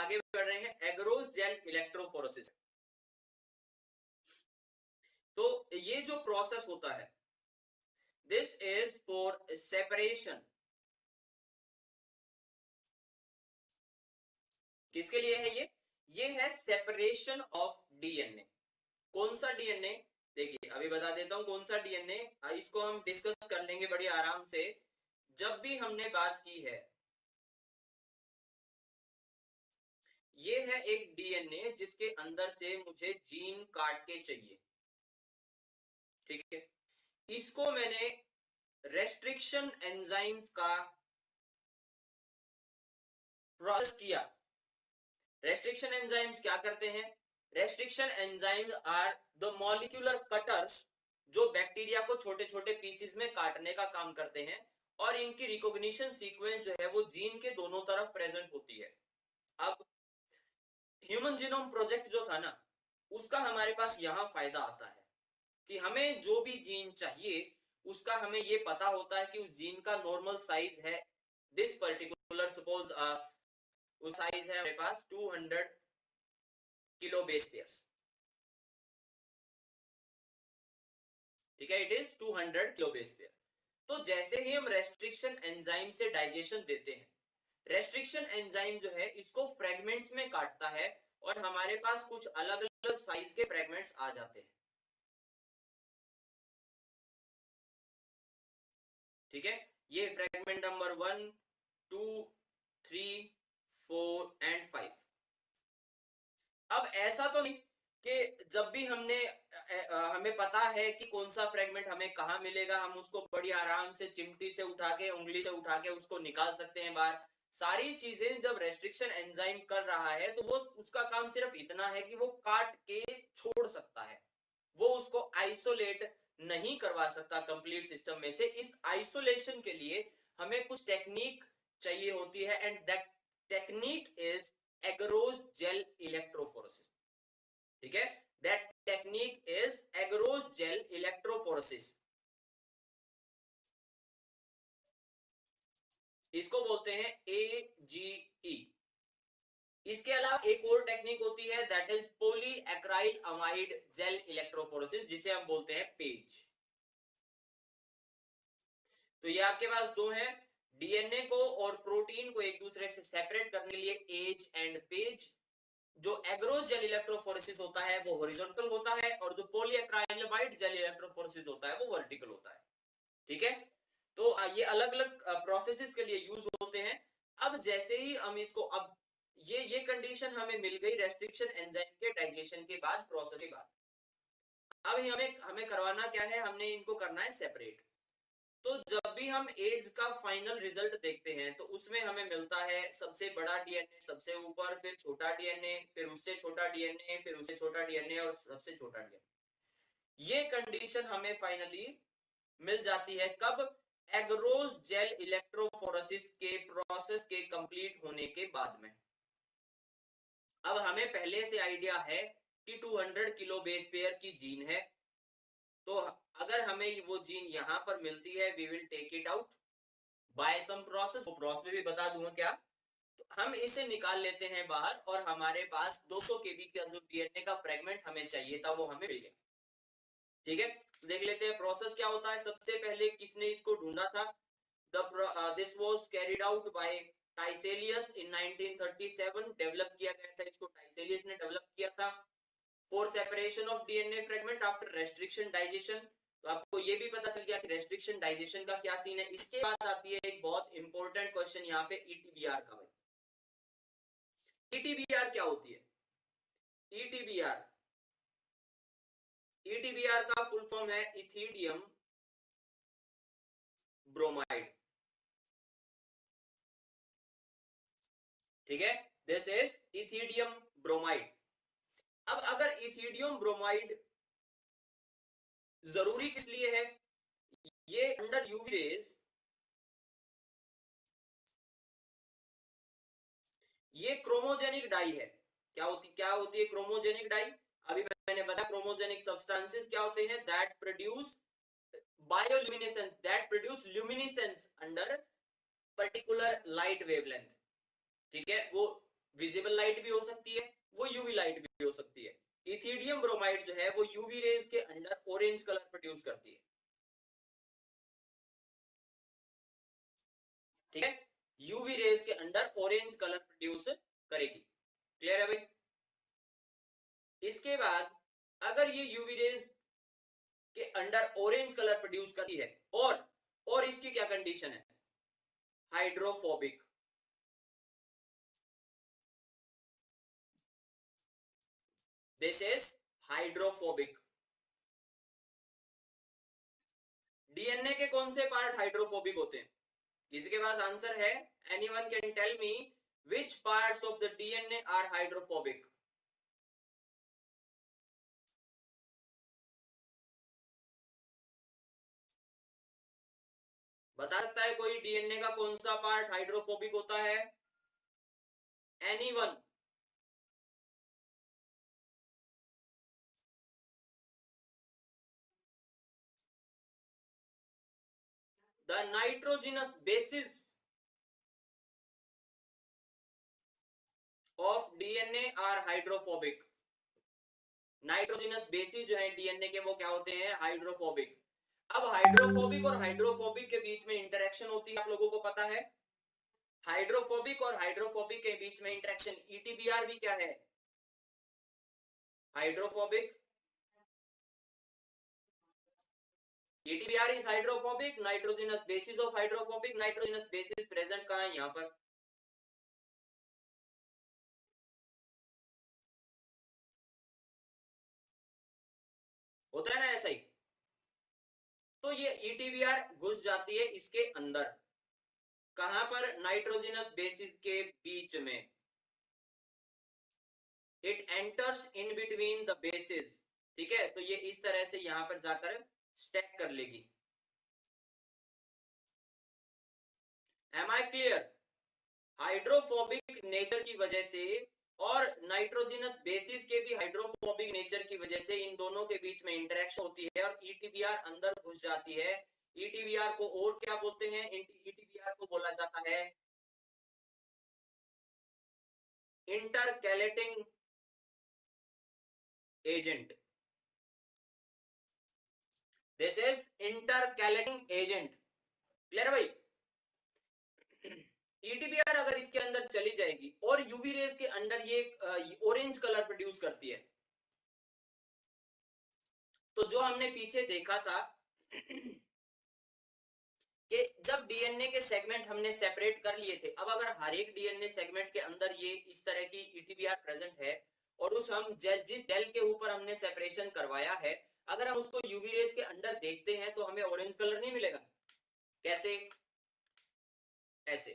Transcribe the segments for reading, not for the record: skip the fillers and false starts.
आगे बढ़ रहे हैं, एग्रोस जेल इलेक्ट्रोफोरेसिस। तो ये जो प्रोसेस होता है, दिस इज फॉर सेपरेशन, किसके लिए है ये है सेपरेशन ऑफ डीएनए। कौन सा डीएनए, देखिए अभी बता देता हूं कौन सा डीएनए, इसको हम डिस्कस कर लेंगे बड़ी आराम से। जब भी हमने बात की है, ये है एक डीएनए जिसके अंदर से मुझे जीन काट के चाहिए, ठीक है। इसको मैंने रेस्ट्रिक्शन एंजाइम्स का प्रोसेस किया। रेस्ट्रिक्शन एंजाइम्स क्या करते हैं, restriction enzymes are the molecular cutters, जो बैक्टीरिया को छोटे छोटे पीसेस में काटने का काम करते हैं, और इनकी रिकॉग्निशन सीक्वेंस जो है वो जीन के दोनों तरफ प्रेजेंट होती है। अब ह्यूमन जीनोम प्रोजेक्ट जो था ना, उसका हमारे पास यहाँ फायदा आता है कि हमें जो भी जीन चाहिए उसका हमें ये पता होता है कि उस जीन का नॉर्मल साइज है दिस पर्टिकुलर, सपोज वो साइज है हमारे पास 200 किलो बेस पेयर, ठीक है, it is 200 kilo base pair. तो जैसे ही हम रेस्ट्रिक्शन एंजाइम से डाइजेशन देते हैं, रेस्ट्रिक्शन एंजाइम जो है इसको फ्रेगमेंट्स में काटता है और हमारे पास कुछ अलग अलग साइज के फ्रेगमेंट्स आ जाते हैं, ठीक है। ये फ्रेगमेंट नंबर 1, 2, 3, 4 एंड 5। अब ऐसा तो नहीं कि जब भी हमें पता है कि कौन सा फ्रेगमेंट हमें कहाँ मिलेगा, हम उसको बड़ी आराम से चिमटी से उठा के, उंगली से उठा के उसको निकाल सकते हैं बाहर। सारी चीजें जब रेस्ट्रिक्शन एंजाइम कर रहा है तो वो उसका काम सिर्फ इतना है कि वो काट के छोड़ सकता है, वो उसको आइसोलेट नहीं करवा सकता कंप्लीट सिस्टम में से। इस आइसोलेशन के लिए हमें कुछ टेक्निक चाहिए होती है, and that technique is agarose gel electrophoresis, ठीक है। That technique is agarose gel electrophoresis, इसको बोलते हैं AGE। इसके अलावा एक और टेक्निक होती है, that is poly एक्राइल amide gel electrophoresis, जिसे हम बोलते हैं पेज। तो ये आपके पास दो हैं, डीएनए को और प्रोटीन को एक दूसरे से सेपरेट करने के लिए एज एंड पेज। जो एग्रोस जेल इलेक्ट्रोफोरेसिस होता है वो हॉरिजॉन्टल होता है, और जो पॉलीएक्राइलेमाइड जेल इलेक्ट्रोफोरेसिस होता है वो वर्टिकल होता है, ठीक है। तो ये अलग अलग प्रोसेसेस के लिए यूज होते हैं। अब जैसे ही हम इसको, अब ये कंडीशन हमें मिल गई रेस्ट्रिक्शन एंजाइम के डाइजेशन के बाद, प्रोसेस के बाद। अब हमें करवाना क्या है, हमने इनको करना है सेपरेट। तो जब भी हम एज का फाइनल रिजल्ट देखते हैं तो उसमें हमें मिलता है सबसे बड़ा डीएनए सबसे ऊपर, फिर छोटा डीएनए, फिर उससे छोटा डीएनए, फिर उससे छोटा डीएनए और सबसे छोटा डीएनए। ये कंडीशन हमें फाइनली मिल जाती है कब, एग्रोस जेल इलेक्ट्रोफोरेसिस के प्रोसेस के कंप्लीट होने के बाद में। अब हमें पहले से आइडिया है कि 200 किलो बेस पेयर की जीन है, तो अगर हमें वो जीन यहां पर मिलती है, we will take it out by some process, वो प्रोसेस में भी बता दूंगा क्या। तो हम इसे निकाल लेते हैं बाहर, और हमारे पास 200 केबी का जो डीएनए का फ्रेगमेंट हमें चाहिए था वो हमें मिल गया, ठीक है। देख लेते हैं प्रोसेस क्या होता है। सबसे पहले किसने इसको ढूंढा था, this was carried out by Tiselius in 1937, develop किया गया था, इसको टाइसेलियस ने डेवलप किया था for separation of DNA fragment after restriction digestion. तो आपको ये भी पता चल गया कि रेस्ट्रिक्शन डाइजेशन का क्या सीन है। इसके बाद आती है एक बहुत इंपॉर्टेंट क्वेश्चन यहाँ पे, ईटीबीआर का। ईटीबीआर क्या होती है, ईटीबीआर, ईटीबीआर का फुल फॉर्म है इथिडियम ब्रोमाइड, ठीक है, दिस इज इथिडियम ब्रोमाइड। अब अगर इथिडियम ब्रोमाइड जरूरी किस लिए है, ये अंडर यूवी रेज, ये क्रोमोजेनिक डाई है। क्या होती है क्रोमोजेनिक डाई, अभी मैंने बताया क्रोमोजेनिक सब्सटेंसेस क्या होते हैं, that produce bioluminescence, that produce luminescence under particular light wavelength, ठीक है। वो विजिबल लाइट भी हो सकती है, वो यूवी लाइट भी हो सकती है। इथिडियम ब्रोमाइड जो है वो यूवी रेज के अंडर ऑरेंज कलर प्रोड्यूस करती है, ठीक है, यूवी रेज के अंडर ऑरेंज कलर प्रोड्यूस करेगी। क्लियर है भाई? इसके बाद अगर ये यूवी रेज के अंडर ऑरेंज कलर प्रोड्यूस करती है और इसकी क्या कंडीशन है, hydrophobic, this is hydrophobic. DNA के कौन से पार्ट हाइड्रोफोबिक होते हैं? किसी के पास आंसर है? Anyone can tell me which parts of the DNA are hydrophobic? बता सकता है कोई डीएनए का कौन सा पार्ट हाइड्रोफोबिक होता है? Anyone? The nitrogenous bases of DNA are hydrophobic. Nitrogenous bases जो है डीएनए के वो क्या होते हैं, हाइड्रोफोबिक। अब हाइड्रोफोबिक और हाइड्रोफोबिक के बीच में इंटरेक्शन होती है, आप लोगों को पता है। हाइड्रोफोबिक और हाइड्रोफोबिक के बीच में इंटरेक्शन, ईटीबीआर भी क्या है, hydrophobic. ETBR is hydrophobic, nitrogenous bases of hydrophobic. Nitrogenous bases present कहां है, यहां पर। होता है ना ऐसा ही। तो ये ईटीबीआर घुस जाती है इसके अंदर, कहां पर, नाइट्रोजिनस बेसिस के बीच में। It enters in between the basis, ठीक है, तो ये इस तरह से यहां पर जाकर स्टैक कर लेगी। Am I clear? Hydrophobic nature की वजह से और नाइट्रोजिनस बेसिस के भी हाइड्रोफोबिक नेचर की वजह से इन दोनों के बीच में इंटरेक्शन होती है और ईटीबीआर अंदर घुस जाती है। ईटीबीआर को और क्या बोलते हैं, ईटीबीआर को बोला जाता है intercalating agent. This is intercalating agent. Clear भाई? ईटीबीआर अगर इसके अंदर चली जाएगी और यूवी रेज के अंदर ये ऑरेंज कलर प्रोड्यूस करती है, तो जो हमने पीछे देखा था कि जब डीएनए के सेगमेंट हमने सेपरेट कर लिए थे, अब अगर हर एक डीएनए सेगमेंट के अंदर ये इस तरह की ईटीबीआर प्रेजेंट है और उस हम जिस जेल के ऊपर हमने सेपरेशन करवाया है, अगर हम उसको यूवी रेज के अंदर देखते हैं तो हमें ऑरेंज कलर नहीं मिलेगा। कैसे? ऐसे,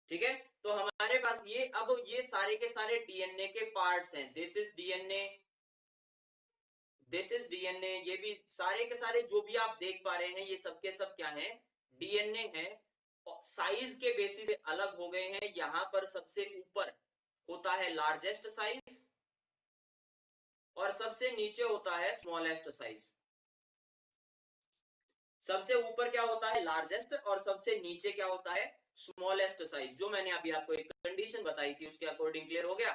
ठीक है। तो हमारे पास ये अब ये सारे के सारे डीएनए के पार्ट्स हैं। This is DNA, this is DNA, ये भी सारे के सारे जो भी आप देख पा रहे हैं ये सब के सब क्या है, डीएनए है। साइज के बेसिस पे अलग हो गए हैं। यहां पर सबसे ऊपर होता है लार्जेस्ट साइज और सबसे नीचे होता है स्मॉलेस्ट साइज। सबसे ऊपर क्या होता है, लार्जेस्ट, और सबसे नीचे क्या होता है, स्मॉलेस्ट साइज। जो मैंने अभी आपको एक कंडीशन बताई थी उसके अकॉर्डिंग क्लियर हो गया।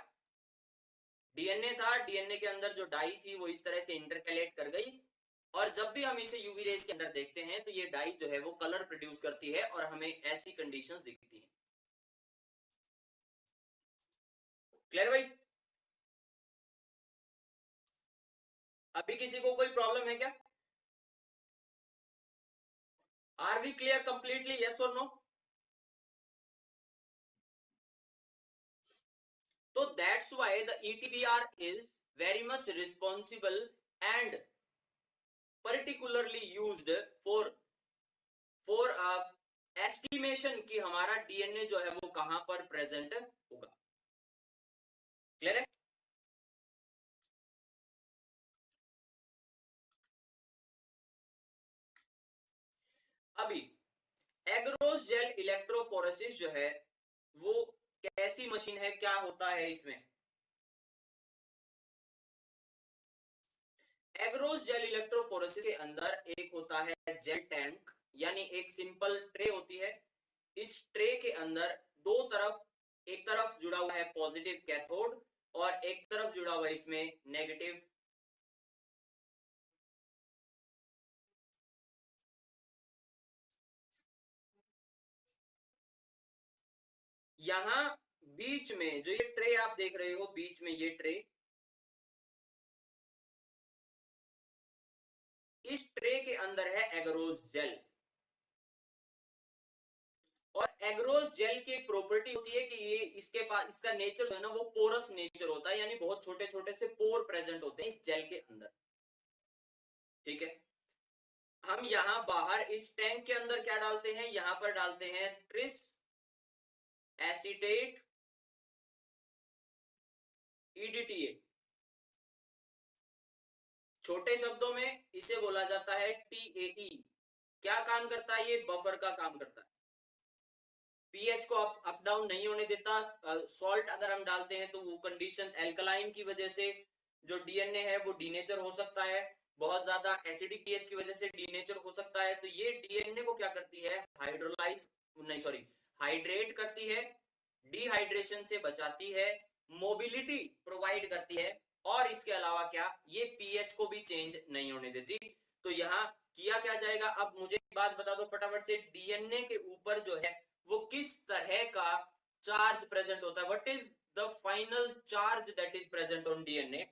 डीएनए था, डीएनए के अंदर जो डाई थी वो इस तरह से इंटरकैलेट कर गई और जब भी हम इसे यूवी रेज के अंदर देखते हैं तो ये डाई जो है वो कलर प्रोड्यूस करती है और हमें ऐसी कंडीशंस दिखती है। क्लियर भाई? अभी किसी को कोई प्रॉब्लम है क्या? Are we clear completely, yes और नो? तो that's why the ETBR is very much responsible and particularly used for estimation कि हमारा डीएनए जो है वो कहां पर प्रेजेंट होगा। क्लियर है? अभी एग्रोस जेल इलेक्ट्रोफोरेसिस जो है वो कैसी मशीन है, क्या होता है इसमें? एग्रोस जेल इलेक्ट्रोफोरेसिस के अंदर एक होता है जेल टैंक, यानी एक सिंपल ट्रे होती है। इस ट्रे के अंदर दो तरफ एक तरफ जुड़ा हुआ है पॉजिटिव कैथोड और एक तरफ जुड़ा हुआ है इसमें नेगेटिव यहां बीच में जो ये ट्रे आप देख रहे हो, बीच में ये ट्रे, इस ट्रे के अंदर है एगरोस जेल। और एगरोस जेल की एक प्रॉपर्टी होती है कि ये इसके पास इसका नेचर जो है ना वो पोरस नेचर होता है, यानी बहुत छोटे छोटे से पोर प्रेजेंट होते हैं इस जेल के अंदर। ठीक है, हम यहां बाहर इस टैंक के अंदर क्या डालते हैं, यहां पर डालते हैं ट्रिस एसीटेट EDTA। छोटे शब्दों में इसे बोला जाता है TAE। क्या काम करता है, ये बफर का काम करता है, पीएच को अप डाउन नहीं होने देता। सॉल्ट अगर हम डालते हैं तो वो कंडीशन एल्कलाइन की वजह से जो डीएनए है वो डीनेचर हो सकता है, बहुत ज्यादा एसिडिक पीएच की वजह से डीनेचर हो सकता है। तो ये डीएनए को क्या करती है, हाइड्रोलाइज नहीं सॉरी हाइड्रेट करती है, डिहाइड्रेशन से बचाती है, मोबिलिटी प्रोवाइड करती है, और इसके अलावा क्या, ये पीएच को भी चेंज नहीं होने देती। तो यहाँ किया क्या जाएगा, अब मुझे एक बात बता दो फटाफट से, डीएनए के ऊपर जो है वो किस तरह का चार्ज प्रेजेंट होता है, what is the final charge that is present on DNA.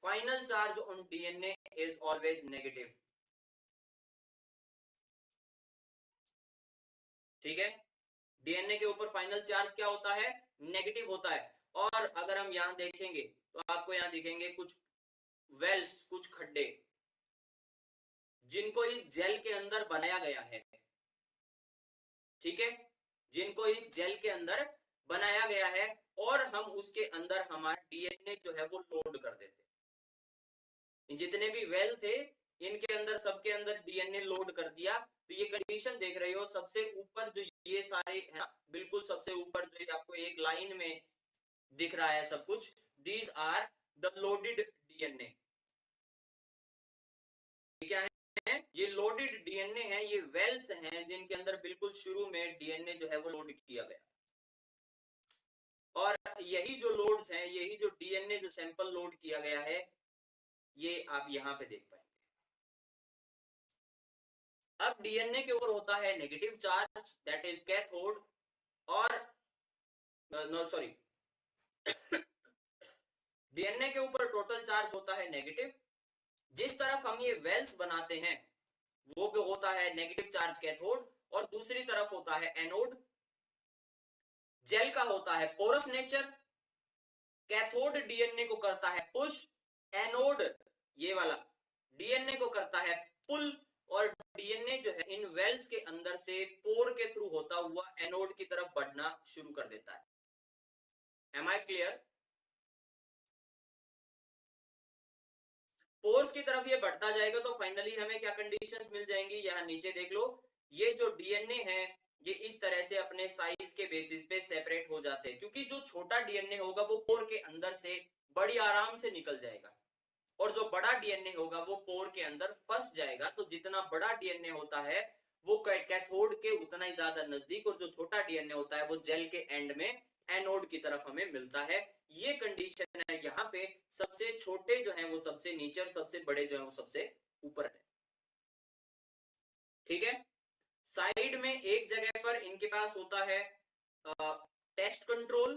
Final charge on DNA is always negative. ठीक है, डीएनए के ऊपर फाइनल चार्ज क्या होता है, नेगेटिव होता है। और अगर हम यहां देखेंगे तो आपको यहां दिखेंगे कुछ वेल्स, कुछ खड्डे, जिनको इस जेल के अंदर बनाया गया है। ठीक है, जिनको इस जेल के अंदर बनाया गया है, और हम उसके अंदर हमारा डीएनए जो है वो लोड कर देते हैं। जितने भी वेल थे इनके अंदर, सबके अंदर डीएनए लोड कर दिया। तो ये कंडीशन देख रहे हो, सबसे ऊपर जो ये सारे है ना, बिल्कुल सबसे ऊपर जो आपको एक लाइन में दिख रहा है सब कुछ, these are the loaded DNA. क्या है, ये लोडेड डीएनए है, ये वेल्स हैं जिनके अंदर बिल्कुल शुरू में डीएनए जो है वो लोड किया गया। और यही जो लोड्स हैं, यही जो डीएनए जो सैंपल लोड किया गया है, ये आप यहां पे देख पाएंगे। अब डीएनए के ऊपर होता है negative charge that is cathode, और नो सॉरी डीएनए के ऊपर टोटल चार्ज होता है नेगेटिव। जिस तरफ हम ये वेल्स बनाते हैं वो भी होता है नेगेटिव चार्ज कैथोड, और दूसरी तरफ होता है एनोड। जेल का होता है पोरस नेचर, कैथोड डीएनए को करता है पुश, एनोड ये वाला डीएनए को करता है पुल, और डीएनए जो है इन वेल्स के अंदर से पोर के थ्रू होता हुआ एनोड की तरफ बढ़ना शुरू कर देता है। M I clear? पोर्स की तरफ ये बढ़ता जाएगा तो फाइनली हमें क्या कंडीशंस मिल जाएंगी, यहाँ नीचे देख लो, ये जो डीएनए है ये इस तरह से अपने साइज के बेसिस पे सेपरेट हो जाते हैं, क्योंकि जो छोटा डीएनए होगा वो पोर के अंदर से बड़ी आराम से निकल जाएगा, और जो बड़ा डीएनए होगा वो पोर के अंदर फंस जाएगा। तो जितना बड़ा डीएनए होता है वो कैथोड के उतना ही ज्यादा नजदीक, और जो छोटा डीएनए होता है वो जेल के एंड में एनोड की तरफ हमें मिलता है। ये कंडीशन है, यहाँ पे सबसे छोटे जो है वो सबसे नीचे, और सबसे बड़े जो है वो सबसे ऊपर है। ठीक है, साइड में एक जगह पर इनके पास होता है टेस्ट कंट्रोल,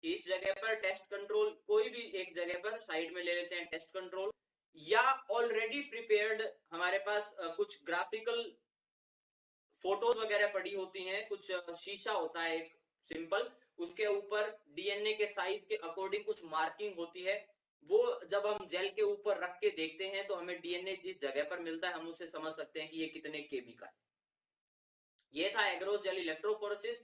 इस जगह पर टेस्ट कंट्रोल, कोई भी एक जगह पर साइड में ले लेते हैं टेस्ट कंट्रोल, या ऑलरेडी प्रिपेयर्ड हमारे पास कुछ ग्राफिकल फोटोज वगैरह पड़ी होती हैं, कुछ शीशा होता है एक सिंपल, उसके ऊपर डीएनए के साइज के अकॉर्डिंग कुछ मार्किंग होती है। वो जब हम जेल के ऊपर रख के देखते हैं तो हमें डीएनए जिस जगह पर मिलता है हम उसे समझ सकते हैं कि ये कितने केबी का है। ये था एग्रोस जेल इलेक्ट्रोफोरेसिस।